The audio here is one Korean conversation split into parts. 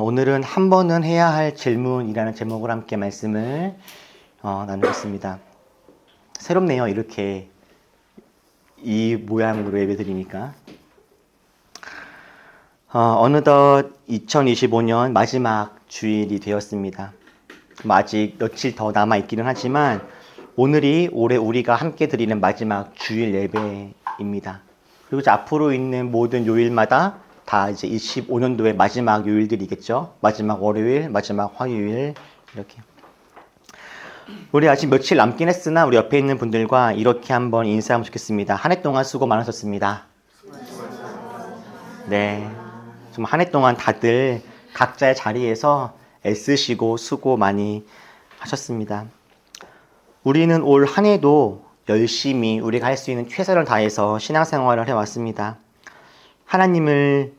오늘은 한 번은 해야 할 질문이라는 제목으로 함께 말씀을 나누겠습니다. 새롭네요. 이렇게 이 모양으로 예배드리니까. 어느덧 2025년 마지막 주일이 되었습니다. 아직 며칠 더 남아있기는 하지만 오늘이 올해 우리가 함께 드리는 마지막 주일 예배입니다. 그리고 이제 앞으로 있는 모든 요일마다 다 이제 25년도의 마지막 요일들이겠죠. 마지막 월요일, 마지막 화요일 이렇게. 우리 아직 며칠 남긴 했으나 우리 옆에 있는 분들과 이렇게 한번 인사하면 좋겠습니다. 한 해 동안 수고 많으셨습니다. 네, 좀 한 해 동안 다들 각자의 자리에서 애쓰시고 수고 많이 하셨습니다. 우리는 올 한 해도 열심히 우리가 할 수 있는 최선을 다해서 신앙생활을 해왔습니다. 하나님을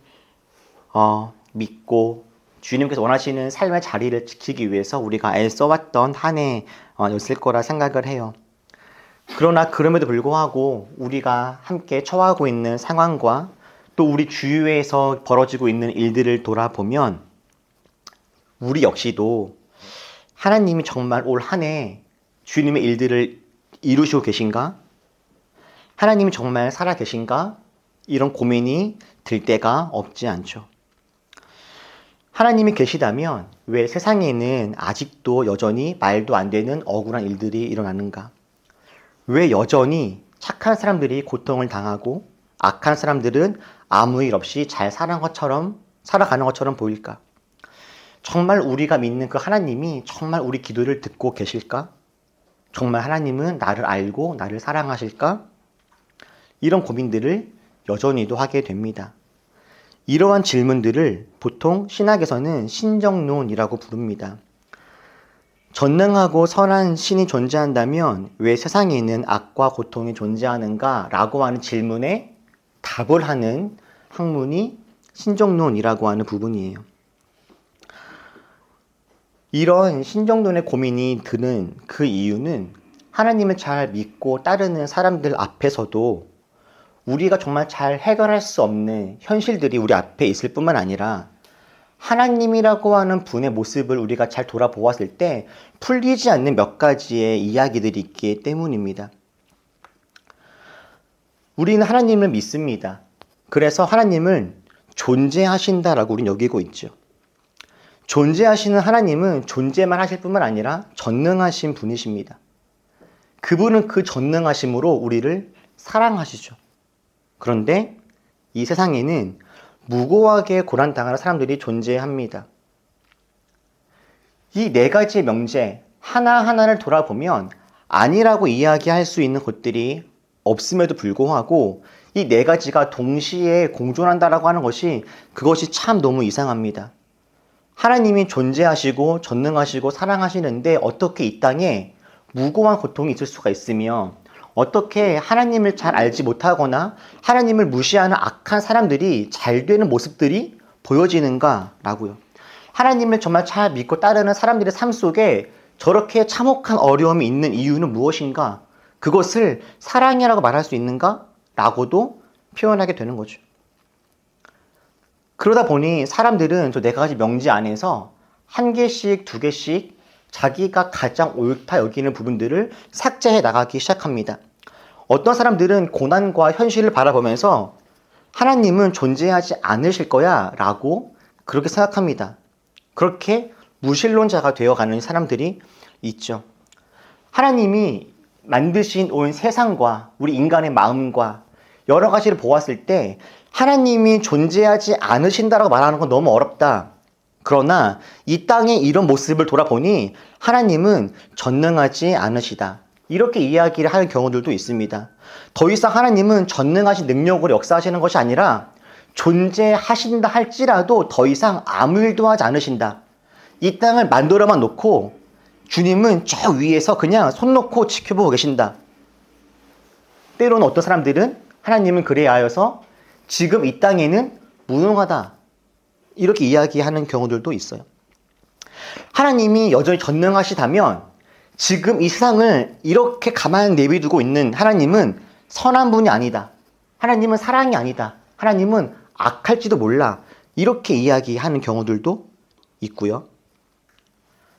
믿고 주님께서 원하시는 삶의 자리를 지키기 위해서 우리가 애써왔던 한 해였을 거라 생각을 해요. 그러나 그럼에도 불구하고 우리가 함께 처하고 있는 상황과 또 우리 주위에서 벌어지고 있는 일들을 돌아보면 우리 역시도 하나님이 정말 올 한 해 주님의 일들을 이루시고 계신가? 하나님이 정말 살아 계신가? 이런 고민이 들 때가 없지 않죠. 하나님이 계시다면 왜 세상에는 아직도 여전히 말도 안 되는 억울한 일들이 일어나는가? 왜 여전히 착한 사람들이 고통을 당하고 악한 사람들은 아무 일 없이 잘 살아가는 것처럼 보일까? 정말 우리가 믿는 그 하나님이 정말 우리 기도를 듣고 계실까? 정말 하나님은 나를 알고 나를 사랑하실까? 이런 고민들을 여전히도 하게 됩니다. 이러한 질문들을 보통 신학에서는 신정론이라고 부릅니다. 전능하고 선한 신이 존재한다면 왜 세상에는 악과 고통이 존재하는가? 라고 하는 질문에 답을 하는 학문이 신정론이라고 하는 부분이에요. 이런 신정론의 고민이 드는 그 이유는 하나님을 잘 믿고 따르는 사람들 앞에서도 우리가 정말 잘 해결할 수 없는 현실들이 우리 앞에 있을 뿐만 아니라 하나님이라고 하는 분의 모습을 우리가 잘 돌아보았을 때 풀리지 않는 몇 가지의 이야기들이 있기 때문입니다. 우리는 하나님을 믿습니다. 그래서 하나님은 존재하신다라고 우리는 여기고 있죠. 존재하시는 하나님은 존재만 하실 뿐만 아니라 전능하신 분이십니다. 그분은 그 전능하심으로 우리를 사랑하시죠. 그런데 이 세상에는 무고하게 고난당하는 사람들이 존재합니다. 이 네 가지의 명제 하나하나를 돌아보면 아니라고 이야기할 수 있는 것들이 없음에도 불구하고 이 네 가지가 동시에 공존한다라고 하는 그것이 참 너무 이상합니다. 하나님이 존재하시고 전능하시고 사랑하시는데 어떻게 이 땅에 무고한 고통이 있을 수가 있으며 어떻게 하나님을 잘 알지 못하거나 하나님을 무시하는 악한 사람들이 잘 되는 모습들이 보여지는가라고요. 하나님을 정말 잘 믿고 따르는 사람들의 삶 속에 저렇게 참혹한 어려움이 있는 이유는 무엇인가? 그것을 사랑이라고 말할 수 있는가? 라고도 표현하게 되는 거죠. 그러다 보니 사람들은 저 네 가지 명제 안에서 한 개씩, 두 개씩 자기가 가장 옳다 여기는 부분들을 삭제해 나가기 시작합니다. 어떤 사람들은 고난과 현실을 바라보면서 하나님은 존재하지 않으실 거야 라고 그렇게 생각합니다. 그렇게 무신론자가 되어가는 사람들이 있죠. 하나님이 만드신 온 세상과 우리 인간의 마음과 여러 가지를 보았을 때 하나님이 존재하지 않으신다라고 말하는 건 너무 어렵다. 그러나 이 땅의 이런 모습을 돌아보니 하나님은 전능하지 않으시다. 이렇게 이야기를 하는 경우들도 있습니다. 더 이상 하나님은 전능하신 능력으로 역사하시는 것이 아니라 존재하신다 할지라도 더 이상 아무 일도 하지 않으신다. 이 땅을 만들어만 놓고 주님은 저 위에서 그냥 손 놓고 지켜보고 계신다. 때로는 어떤 사람들은 하나님은 그래야 하여서 지금 이 땅에는 무능하다. 이렇게 이야기하는 경우들도 있어요. 하나님이 여전히 전능하시다면 지금 이 세상을 이렇게 가만히 내비두고 있는 하나님은 선한 분이 아니다. 하나님은 사랑이 아니다. 하나님은 악할지도 몰라. 이렇게 이야기하는 경우들도 있고요.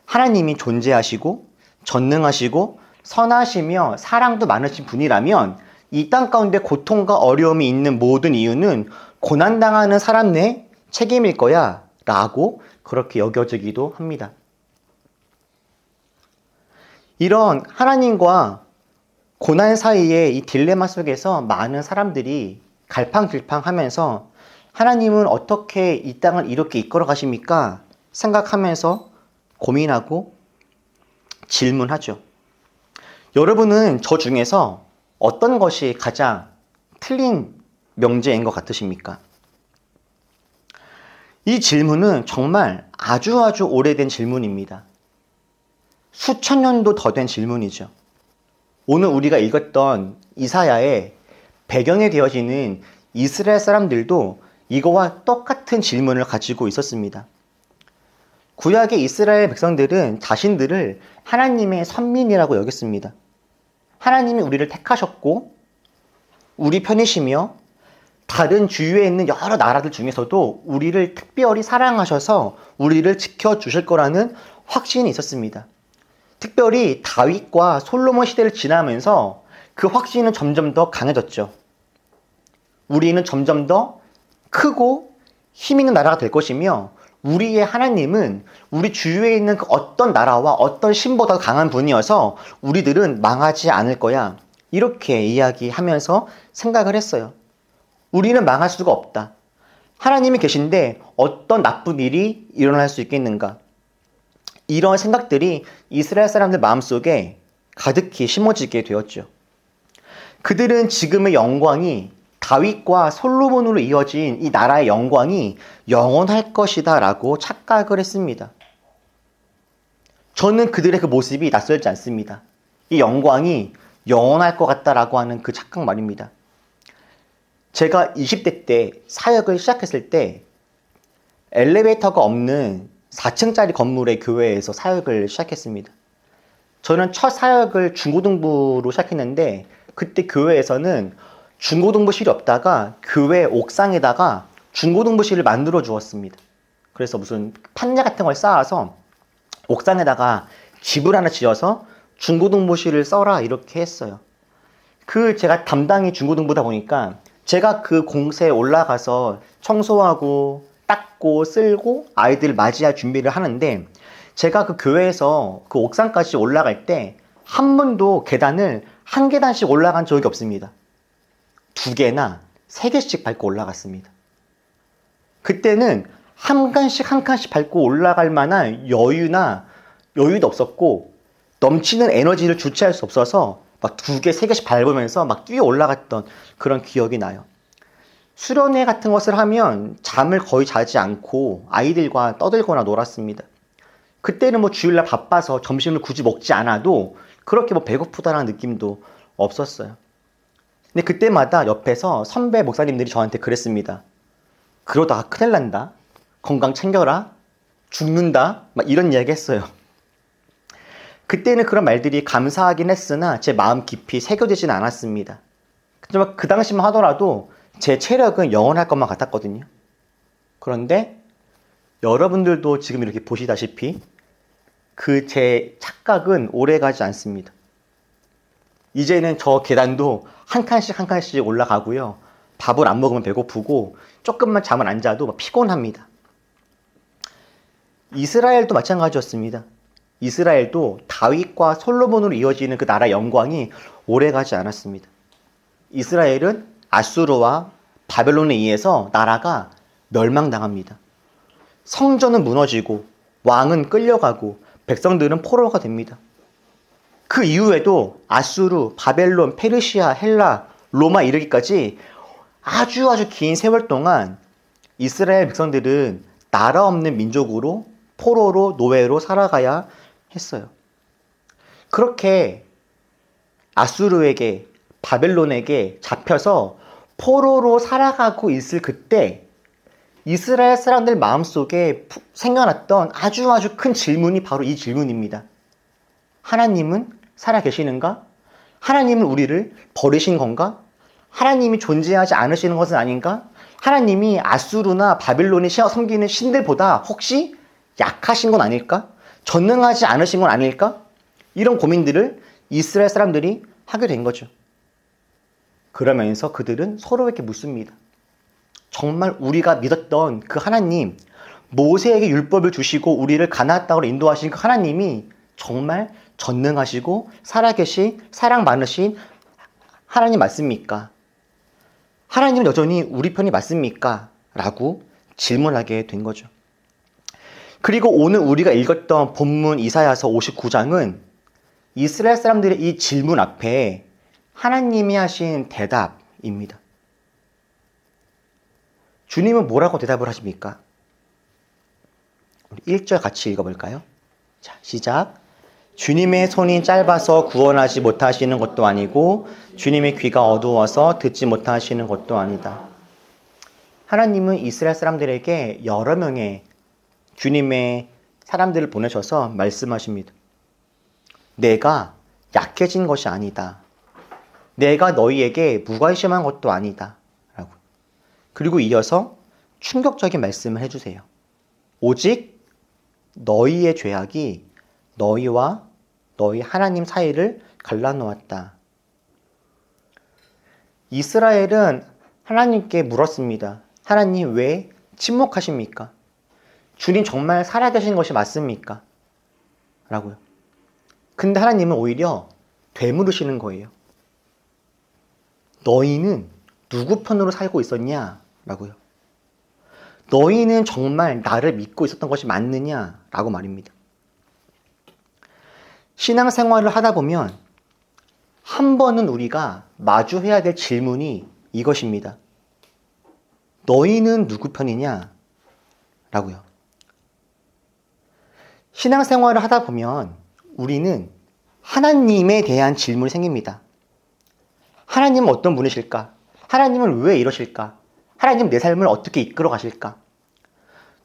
하나님이 존재하시고 전능하시고 선하시며 사랑도 많으신 분이라면 이 땅 가운데 고통과 어려움이 있는 모든 이유는 고난당하는 사람 내 책임일 거야 라고 그렇게 여겨지기도 합니다. 이런 하나님과 고난 사이의 이 딜레마 속에서 많은 사람들이 갈팡질팡하면서 하나님은 어떻게 이 땅을 이렇게 이끌어 가십니까? 생각하면서 고민하고 질문하죠. 여러분은 저 중에서 어떤 것이 가장 틀린 명제인 것 같으십니까? 이 질문은 정말 아주 오래된 질문입니다. 수천 년도 더 된 질문이죠. 오늘 우리가 읽었던 이사야의 배경에 되어지는 이스라엘 사람들도 이거와 똑같은 질문을 가지고 있었습니다. 구약의 이스라엘 백성들은 자신들을 하나님의 선민이라고 여겼습니다. 하나님이 우리를 택하셨고 우리 편이시며 다른 주위에 있는 여러 나라들 중에서도 우리를 특별히 사랑하셔서 우리를 지켜주실 거라는 확신이 있었습니다. 특별히 다윗과 솔로몬 시대를 지나면서 그 확신은 점점 더 강해졌죠. 우리는 점점 더 크고 힘 있는 나라가 될 것이며 우리의 하나님은 우리 주위에 있는 그 어떤 나라와 어떤 신보다 강한 분이어서 우리들은 망하지 않을 거야. 이렇게 이야기하면서 생각을 했어요. 우리는 망할 수가 없다. 하나님이 계신데 어떤 나쁜 일이 일어날 수 있겠는가? 이런 생각들이 이스라엘 사람들 마음속에 가득히 심어지게 되었죠. 그들은 지금의 영광이 다윗과 솔로몬으로 이어진 이 나라의 영광이 영원할 것이다 라고 착각을 했습니다. 저는 그들의 그 모습이 낯설지 않습니다. 이 영광이 영원할 것 같다라고 하는 그 착각 말입니다. 제가 20대 때 사역을 시작했을 때 엘리베이터가 없는 4층짜리 건물의 교회에서 사역을 시작했습니다. 저는 첫 사역을 중고등부로 시작했는데 그때 교회에서는 중고등부실이 없다가 교회 옥상에다가 중고등부실을 만들어 주었습니다. 그래서 무슨 판자 같은 걸 쌓아서 옥상에다가 집을 하나 지어서 중고등부실을 써라 이렇게 했어요. 제가 담당이 중고등부다 보니까 제가 그 공세에 올라가서 청소하고 닦고 쓸고 아이들 맞이할 준비를 하는데 제가 그 교회에서 그 옥상까지 올라갈 때 한 번도 계단을 한 계단씩 올라간 적이 없습니다. 2개나 3개씩 밟고 올라갔습니다. 그때는 한 칸씩 밟고 올라갈 만한 여유도 없었고 넘치는 에너지를 주체할 수 없어서 막 2개, 3개씩 밟으면서 막 뛰어 올라갔던 그런 기억이 나요. 수련회 같은 것을 하면 잠을 거의 자지 않고 아이들과 떠들거나 놀았습니다. 그때는 뭐 주일날 바빠서 점심을 굳이 먹지 않아도 그렇게 뭐 배고프다라는 느낌도 없었어요. 근데 그때마다 옆에서 선배 목사님들이 저한테 그랬습니다. 그러다가 큰일 난다. 건강 챙겨라. 죽는다. 막 이런 이야기 했어요. 그때는 그런 말들이 감사하긴 했으나 제 마음 깊이 새겨지진 않았습니다. 하지만 그 당시만 하더라도 제 체력은 영원할 것만 같았거든요. 그런데 여러분들도 지금 이렇게 보시다시피 그 제 착각은 오래가지 않습니다. 이제는 저 계단도 한 칸씩 올라가고요. 밥을 안 먹으면 배고프고 조금만 잠을 안 자도 피곤합니다. 이스라엘도 마찬가지였습니다. 이스라엘도 다윗과 솔로몬으로 이어지는 그 나라 영광이 오래가지 않았습니다. 이스라엘은 아수르와 바벨론에 의해서 나라가 멸망당합니다. 성전은 무너지고 왕은 끌려가고 백성들은 포로가 됩니다. 그 이후에도 아수르, 바벨론, 페르시아, 헬라, 로마 이르기까지 아주 긴 세월 동안 이스라엘 백성들은 나라 없는 민족으로 포로로 노예로 살아가야 했어요. 그렇게 아수르에게 바벨론에게 잡혀서 포로로 살아가고 있을 그때 이스라엘 사람들 마음속에 생겨났던 아주 큰 질문이 바로 이 질문입니다. 하나님은 살아계시는가? 하나님은 우리를 버리신 건가? 하나님이 존재하지 않으시는 것은 아닌가? 하나님이 아수르나 바빌론이 섬기는 신들보다 혹시 약하신 건 아닐까? 전능하지 않으신 건 아닐까? 이런 고민들을 이스라엘 사람들이 하게 된 거죠. 그러면서 그들은 서로에게 묻습니다. 정말 우리가 믿었던 그 하나님, 모세에게 율법을 주시고 우리를 가나안 땅으로 인도하신 그 하나님이 정말 전능하시고 살아계신 사랑 많으신 하나님 맞습니까? 하나님은 여전히 우리 편이 맞습니까? 라고 질문하게 된 거죠. 그리고 오늘 우리가 읽었던 본문 이사야서 59장은 이스라엘 사람들의 이 질문 앞에 하나님이 하신 대답입니다. 주님은 뭐라고 대답을 하십니까? 우리 1절 같이 읽어볼까요? 자, 시작. 주님의 손이 짧아서 구원하지 못하시는 것도 아니고 주님의 귀가 어두워서 듣지 못하시는 것도 아니다. 하나님은 이스라엘 사람들에게 여러 명의 주님의 사람들을 보내셔서 말씀하십니다. 내가 약해진 것이 아니다. 내가 너희에게 무관심한 것도 아니다. 라고. 그리고 이어서 충격적인 말씀을 해주세요. 오직 너희의 죄악이 너희와 너희 하나님 사이를 갈라놓았다. 이스라엘은 하나님께 물었습니다. 하나님 왜 침묵하십니까? 주님 정말 살아계신 것이 맞습니까? 라고요. 근데 하나님은 오히려 되물으시는 거예요. 너희는 누구 편으로 살고 있었냐? 라고요. 너희는 정말 나를 믿고 있었던 것이 맞느냐? 라고 말입니다. 신앙생활을 하다 보면 한 번은 우리가 마주해야 될 질문이 이것입니다. 너희는 누구 편이냐? 라고요. 신앙생활을 하다 보면 우리는 하나님에 대한 질문이 생깁니다. 하나님은 어떤 분이실까? 하나님은 왜 이러실까? 하나님 내 삶을 어떻게 이끌어 가실까?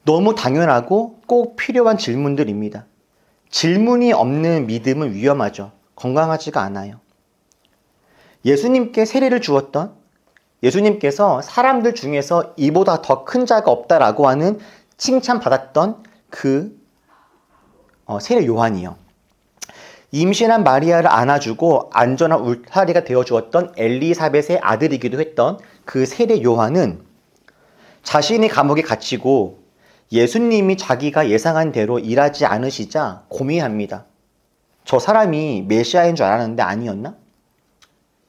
너무 당연하고 꼭 필요한 질문들입니다. 질문이 없는 믿음은 위험하죠. 건강하지가 않아요. 예수님께 세례를 주었던 예수님께서 사람들 중에서 이보다 더 큰 자가 없다라고 하는 칭찬받았던 그 세례 요한이요. 임신한 마리아를 안아주고 안전한 울타리가 되어주었던 엘리사벳의 아들이기도 했던 그 세례 요한은 자신이 감옥에 갇히고 예수님이 자기가 예상한 대로 일하지 않으시자 고민합니다. 저 사람이 메시아인 줄 알았는데 아니었나?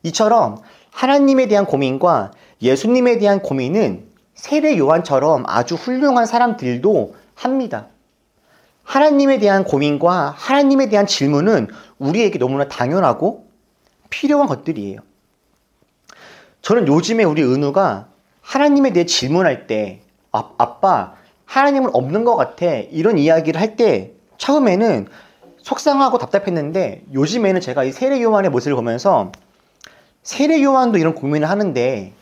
이처럼 하나님에 대한 고민과 예수님에 대한 고민은 세례 요한처럼 아주 훌륭한 사람들도 합니다. 하나님에 대한 고민과 하나님에 대한 질문은 우리에게 너무나 당연하고 필요한 것들이에요. 저는 요즘에 우리 은우가 하나님에 대해 질문할 때 아빠 하나님은 없는 것 같아 이런 이야기를 할 때 처음에는 속상하고 답답했는데 요즘에는 제가 이 세례 요한의 모습을 보면서 세례 요한도 이런 고민을 하는데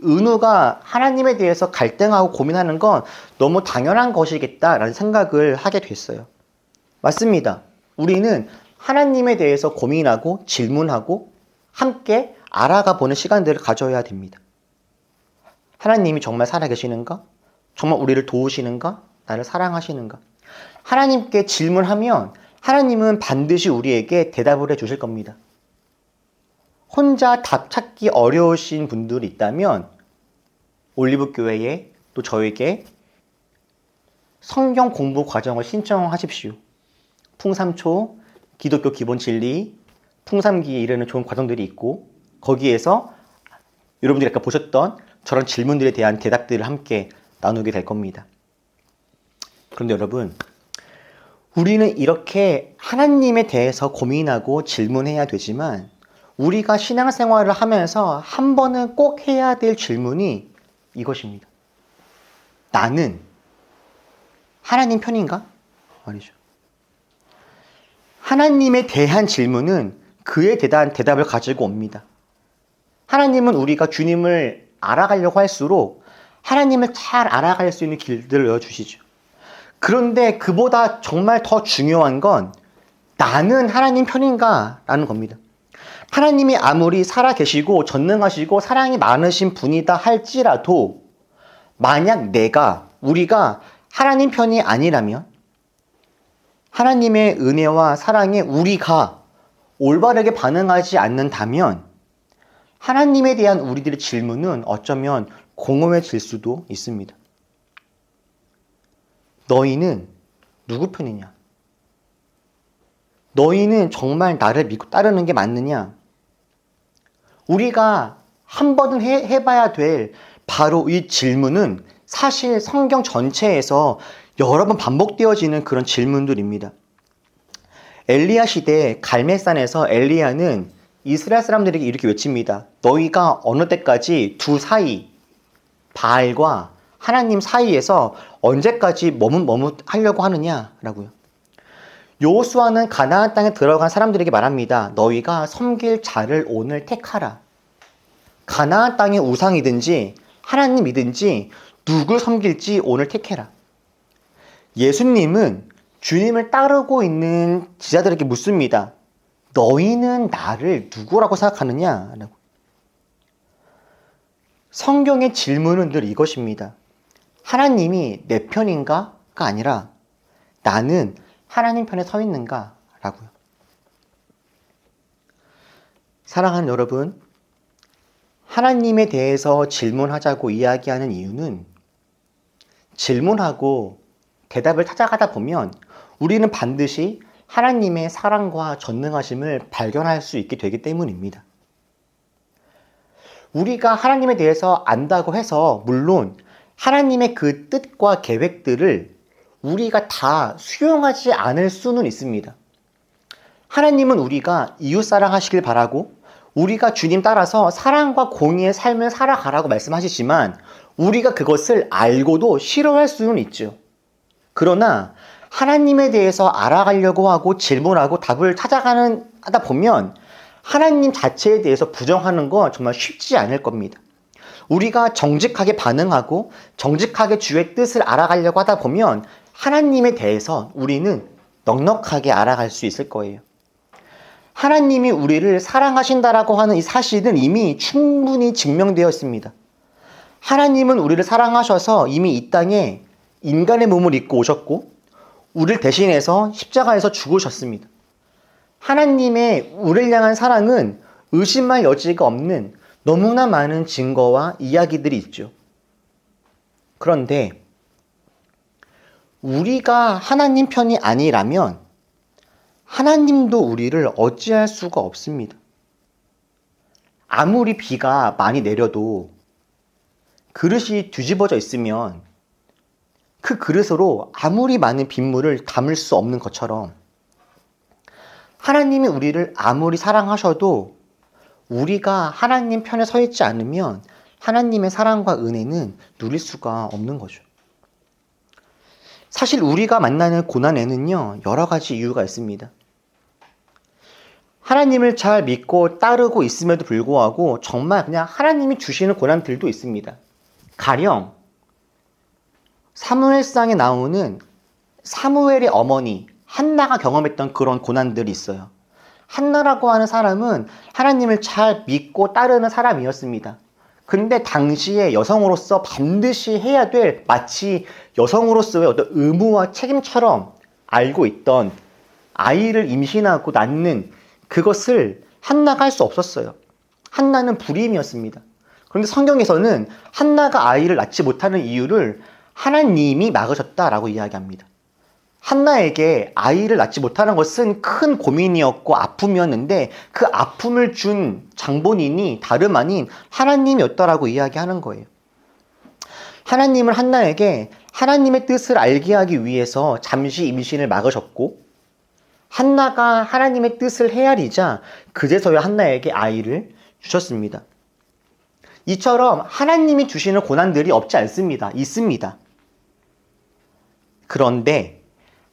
은우가 하나님에 대해서 갈등하고 고민하는 건 너무 당연한 것이겠다라는 생각을 하게 됐어요. 맞습니다. 우리는 하나님에 대해서 고민하고 질문하고 함께 알아가 보는 시간들을 가져야 됩니다. 하나님이 정말 살아계시는가? 정말 우리를 도우시는가? 나를 사랑하시는가? 하나님께 질문하면 하나님은 반드시 우리에게 대답을 해주실 겁니다. 혼자 답 찾기 어려우신 분들이 있다면 올리브교회에 또 저에게 성경 공부 과정을 신청하십시오. 풍삼초, 기독교 기본 진리, 풍삼기에 이르는 좋은 과정들이 있고 거기에서 여러분들이 아까 보셨던 저런 질문들에 대한 대답들을 함께 나누게 될 겁니다. 그런데 여러분, 우리는 이렇게 하나님에 대해서 고민하고 질문해야 되지만 우리가 신앙생활을 하면서 한 번은 꼭 해야 될 질문이 이것입니다. 나는 하나님 편인가? 말이죠. 하나님에 대한 질문은 그에 대한 대답을 가지고 옵니다. 하나님은 우리가 주님을 알아가려고 할수록 하나님을 잘 알아갈 수 있는 길들을 열어주시죠. 그런데 그보다 정말 더 중요한 건 나는 하나님 편인가? 라는 겁니다. 하나님이 아무리 살아계시고 전능하시고 사랑이 많으신 분이다 할지라도 만약 우리가 하나님 편이 아니라면 하나님의 은혜와 사랑에 우리가 올바르게 반응하지 않는다면 하나님에 대한 우리들의 질문은 어쩌면 공허해질 수도 있습니다. 너희는 누구 편이냐? 너희는 정말 나를 믿고 따르는 게 맞느냐? 우리가 한 번은 해봐야 될 바로 이 질문은 사실 성경 전체에서 여러 번 반복되어지는 그런 질문들입니다. 엘리야 시대 갈멜산에서 엘리야는 이스라엘 사람들에게 이렇게 외칩니다. 너희가 어느 때까지 두 사이, 바알과 하나님 사이에서 언제까지 머뭇하려고 하느냐라고요. 여호수아는 가나안 땅에 들어간 사람들에게 말합니다. 너희가 섬길 자를 오늘 택하라. 가나안 땅의 우상이든지 하나님이든지 누굴 섬길지 오늘 택해라. 예수님은 주님을 따르고 있는 지자들에게 묻습니다. 너희는 나를 누구라고 생각하느냐? 라고. 성경의 질문은 늘 이것입니다. 하나님이 내 편인가? 가 아니라 나는 하나님 편에 서 있는가? 라고요. 사랑하는 여러분, 하나님에 대해서 질문하자고 이야기하는 이유는 질문하고 대답을 찾아가다 보면 우리는 반드시 하나님의 사랑과 전능하심을 발견할 수 있게 되기 때문입니다. 우리가 하나님에 대해서 안다고 해서 물론 하나님의 그 뜻과 계획들을 우리가 다 수용하지 않을 수는 있습니다. 하나님은 우리가 이웃사랑 하시길 바라고 우리가 주님 따라서 사랑과 공의의 삶을 살아가라고 말씀하시지만 우리가 그것을 알고도 싫어할 수는 있죠. 그러나 하나님에 대해서 알아가려고 하고 질문하고 답을 하다 보면 하나님 자체에 대해서 부정하는 건 정말 쉽지 않을 겁니다. 우리가 정직하게 반응하고 정직하게 주의 뜻을 알아가려고 하다 보면 하나님에 대해서 우리는 넉넉하게 알아갈 수 있을 거예요. 하나님이 우리를 사랑하신다라고 하는 이 사실은 이미 충분히 증명되어 있습니다. 하나님은 우리를 사랑하셔서 이미 이 땅에 인간의 몸을 입고 오셨고 우리를 대신해서 십자가에서 죽으셨습니다. 하나님의 우리를 향한 사랑은 의심할 여지가 없는 너무나 많은 증거와 이야기들이 있죠. 그런데 우리가 하나님 편이 아니라면 하나님도 우리를 어찌할 수가 없습니다. 아무리 비가 많이 내려도 그릇이 뒤집어져 있으면 그 그릇으로 아무리 많은 빗물을 담을 수 없는 것처럼 하나님이 우리를 아무리 사랑하셔도 우리가 하나님 편에 서 있지 않으면 하나님의 사랑과 은혜는 누릴 수가 없는 거죠. 사실 우리가 만나는 고난에는요, 여러 가지 이유가 있습니다. 하나님을 잘 믿고 따르고 있음에도 불구하고 정말 그냥 하나님이 주시는 고난들도 있습니다. 가령 사무엘상에 나오는 사무엘의 어머니 한나가 경험했던 그런 고난들이 있어요. 한나라고 하는 사람은 하나님을 잘 믿고 따르는 사람이었습니다. 근데 당시에 여성으로서 반드시 해야 될 마치 여성으로서의 어떤 의무와 책임처럼 알고 있던 아이를 임신하고 낳는 그것을 한나가 할 수 없었어요. 한나는 불임이었습니다. 그런데 성경에서는 한나가 아이를 낳지 못하는 이유를 하나님이 막으셨다라고 이야기합니다. 한나에게 아이를 낳지 못하는 것은 큰 고민이었고 아픔이었는데 그 아픔을 준 장본인이 다름 아닌 하나님이었다라고 이야기하는 거예요. 하나님은 한나에게 하나님의 뜻을 알게 하기 위해서 잠시 임신을 막으셨고 한나가 하나님의 뜻을 헤아리자 그제서야 한나에게 아이를 주셨습니다. 이처럼 하나님이 주시는 고난들이 없지 않습니다. 있습니다. 그런데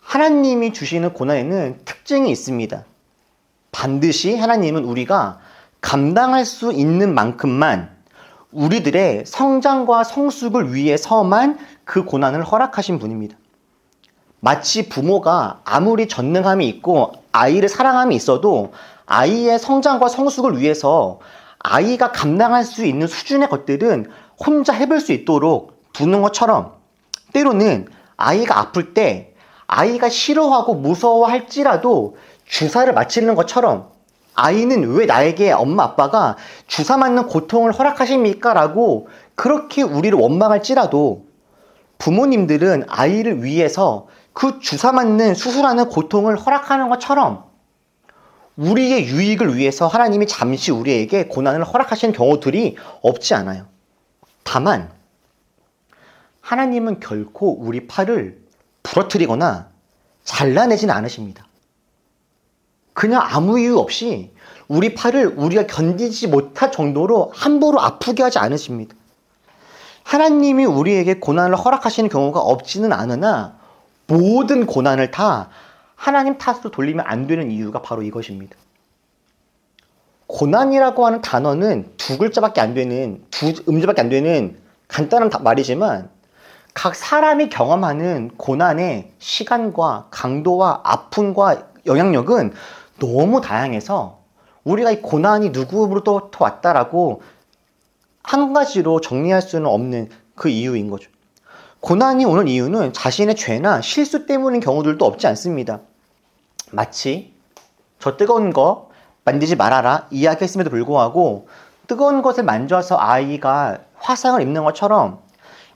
하나님이 주시는 고난에는 특징이 있습니다. 반드시 하나님은 우리가 감당할 수 있는 만큼만 우리들의 성장과 성숙을 위해서만 그 고난을 허락하신 분입니다. 마치 부모가 아무리 전능함이 있고 아이를 사랑함이 있어도 아이의 성장과 성숙을 위해서 아이가 감당할 수 있는 수준의 것들은 혼자 해볼 수 있도록 두는 것처럼 때로는 아이가 아플 때 아이가 싫어하고 무서워할지라도 주사를 맞히는 것처럼 아이는 왜 나에게 엄마 아빠가 주사 맞는 고통을 허락하십니까? 라고 그렇게 우리를 원망할지라도 부모님들은 아이를 위해서 그 주사 맞는 수술하는 고통을 허락하는 것처럼 우리의 유익을 위해서 하나님이 잠시 우리에게 고난을 허락하시는 경우들이 없지 않아요. 다만 하나님은 결코 우리 팔을 부러뜨리거나 잘라내지는 않으십니다. 그냥 아무 이유 없이 우리 팔을 우리가 견디지 못할 정도로 함부로 아프게 하지 않으십니다. 하나님이 우리에게 고난을 허락하시는 경우가 없지는 않으나 모든 고난을 다 하나님 탓으로 돌리면 안 되는 이유가 바로 이것입니다. 고난이라고 하는 단어는 두 글자밖에 안 되는, 두 음절밖에 안 되는 간단한 말이지만 각 사람이 경험하는 고난의 시간과 강도와 아픔과 영향력은 너무 다양해서 우리가 이 고난이 누구로부터 왔다라고 한 가지로 정리할 수는 없는 그 이유인 거죠. 고난이 오는 이유는 자신의 죄나 실수 때문인 경우들도 없지 않습니다. 마치 저 뜨거운 거 만지지 말아라 이야기했음에도 불구하고 뜨거운 것을 만져서 아이가 화상을 입는 것처럼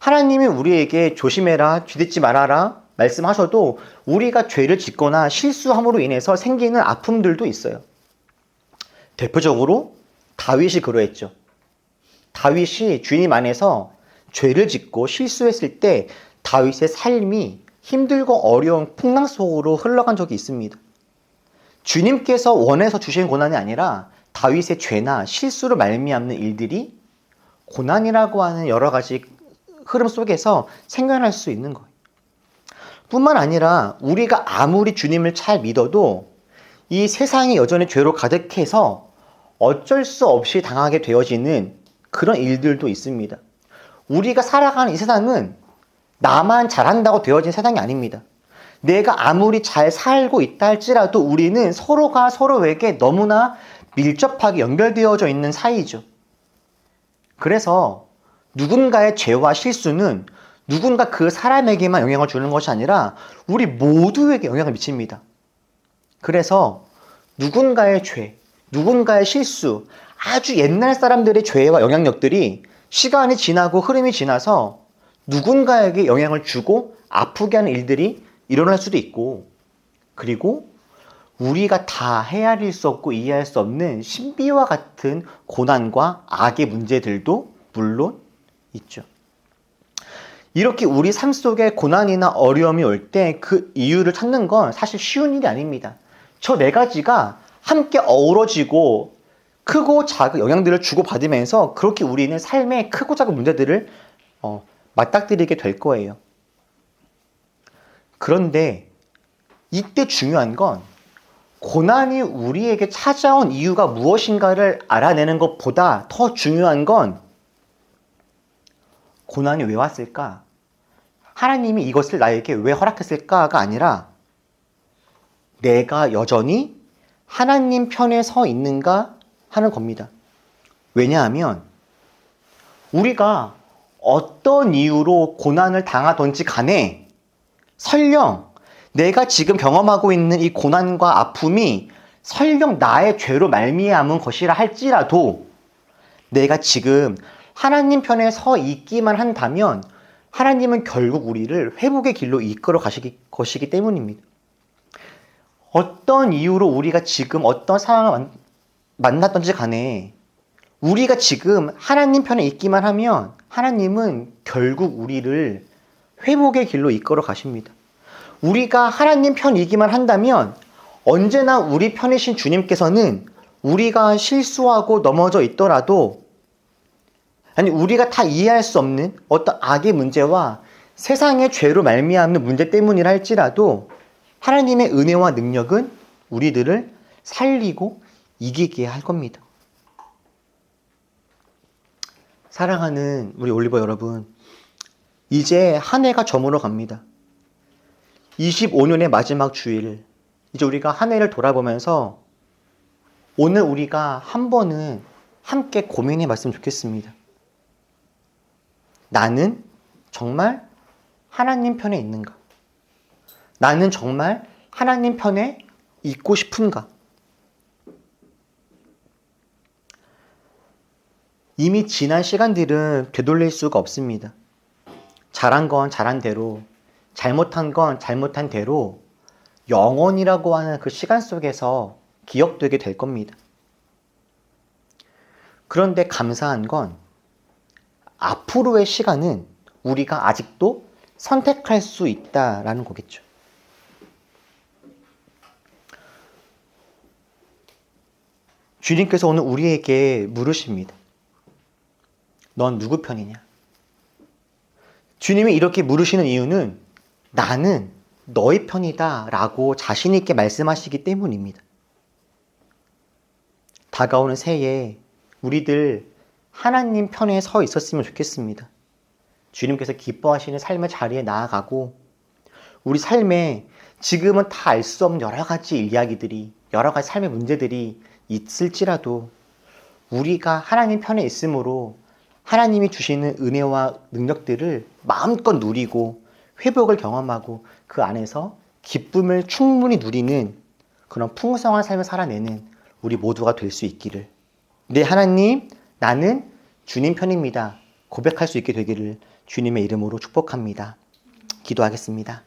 하나님이 우리에게 조심해라, 쥐듣지 말아라 말씀하셔도 우리가 죄를 짓거나 실수함으로 인해서 생기는 아픔들도 있어요. 대표적으로 다윗이 그러했죠. 다윗이 주님 안에서 죄를 짓고 실수했을 때 다윗의 삶이 힘들고 어려운 풍랑 속으로 흘러간 적이 있습니다. 주님께서 원해서 주신 고난이 아니라 다윗의 죄나 실수로 말미암는 일들이 고난이라고 하는 여러 가지 흐름 속에서 생겨날 수 있는 거예요. 뿐만 아니라 우리가 아무리 주님을 잘 믿어도 이 세상이 여전히 죄로 가득해서 어쩔 수 없이 당하게 되어지는 그런 일들도 있습니다. 우리가 살아가는 이 세상은 나만 잘한다고 되어진 세상이 아닙니다. 내가 아무리 잘 살고 있다 할지라도 우리는 서로가 서로에게 너무나 밀접하게 연결되어져 있는 사이죠. 그래서 누군가의 죄와 실수는 누군가 그 사람에게만 영향을 주는 것이 아니라 우리 모두에게 영향을 미칩니다. 그래서 누군가의 죄, 누군가의 실수, 아주 옛날 사람들의 죄와 영향력들이 시간이 지나고 흐름이 지나서 누군가에게 영향을 주고 아프게 하는 일들이 일어날 수도 있고, 그리고 우리가 다 헤아릴 수 없고 이해할 수 없는 신비와 같은 고난과 악의 문제들도 물론 있죠. 이렇게 우리 삶 속에 고난이나 어려움이 올 때 그 이유를 찾는 건 사실 쉬운 일이 아닙니다. 저 네 가지가 함께 어우러지고 크고 작은 영향들을 주고받으면서 그렇게 우리는 삶의 크고 작은 문제들을 맞닥뜨리게 될 거예요. 그런데 이때 중요한 건 고난이 우리에게 찾아온 이유가 무엇인가를 알아내는 것보다 더 중요한 건 고난이 왜 왔을까? 하나님이 이것을 나에게 왜 허락했을까가 아니라 내가 여전히 하나님 편에 서 있는가 하는 겁니다. 왜냐하면 우리가 어떤 이유로 고난을 당하든지 간에 설령 내가 지금 경험하고 있는 이 고난과 아픔이 설령 나의 죄로 말미암은 것이라 할지라도 내가 지금 하나님 편에 서 있기만 한다면 하나님은 결국 우리를 회복의 길로 이끌어 가시기 것이기 때문입니다. 어떤 이유로 우리가 지금 어떤 상황을 만났든지 간에 우리가 지금 하나님 편에 있기만 하면 하나님은 결국 우리를 회복의 길로 이끌어 가십니다. 우리가 하나님 편이기만 한다면 언제나 우리 편이신 주님께서는 우리가 실수하고 넘어져 있더라도 우리가 다 이해할 수 없는 어떤 악의 문제와 세상의 죄로 말미암는 문제 때문이라 할지라도 하나님의 은혜와 능력은 우리들을 살리고 이기게 할 겁니다. 사랑하는 우리 올리버 여러분, 이제 한 해가 저물어 갑니다. 25년의 마지막 주일, 이제 우리가 한 해를 돌아보면서 오늘 우리가 한 번은 함께 고민해 봤으면 좋겠습니다. 나는 정말 하나님 편에 있는가? 나는 정말 하나님 편에 있고 싶은가? 이미 지난 시간들은 되돌릴 수가 없습니다. 잘한 건 잘한 대로, 잘못한 건 잘못한 대로 영원이라고 하는 그 시간 속에서 기억되게 될 겁니다. 그런데 감사한 건 앞으로의 시간은 우리가 아직도 선택할 수 있다라는 거겠죠. 주님께서 오늘 우리에게 물으십니다. 넌 누구 편이냐? 주님이 이렇게 물으시는 이유는 나는 너의 편이다 라고 자신 있게 말씀하시기 때문입니다. 다가오는 새해에 우리들 하나님 편에 서 있었으면 좋겠습니다. 주님께서 기뻐하시는 삶의 자리에 나아가고 우리 삶에 지금은 다 알 수 없는 여러 가지 이야기들이, 여러 가지 삶의 문제들이 있을지라도 우리가 하나님 편에 있으므로 하나님이 주시는 은혜와 능력들을 마음껏 누리고 회복을 경험하고 그 안에서 기쁨을 충분히 누리는 그런 풍성한 삶을 살아내는 우리 모두가 될 수 있기를. 네, 하나님, 나는 주님 편입니다. 고백할 수 있게 되기를 주님의 이름으로 축복합니다. 기도하겠습니다.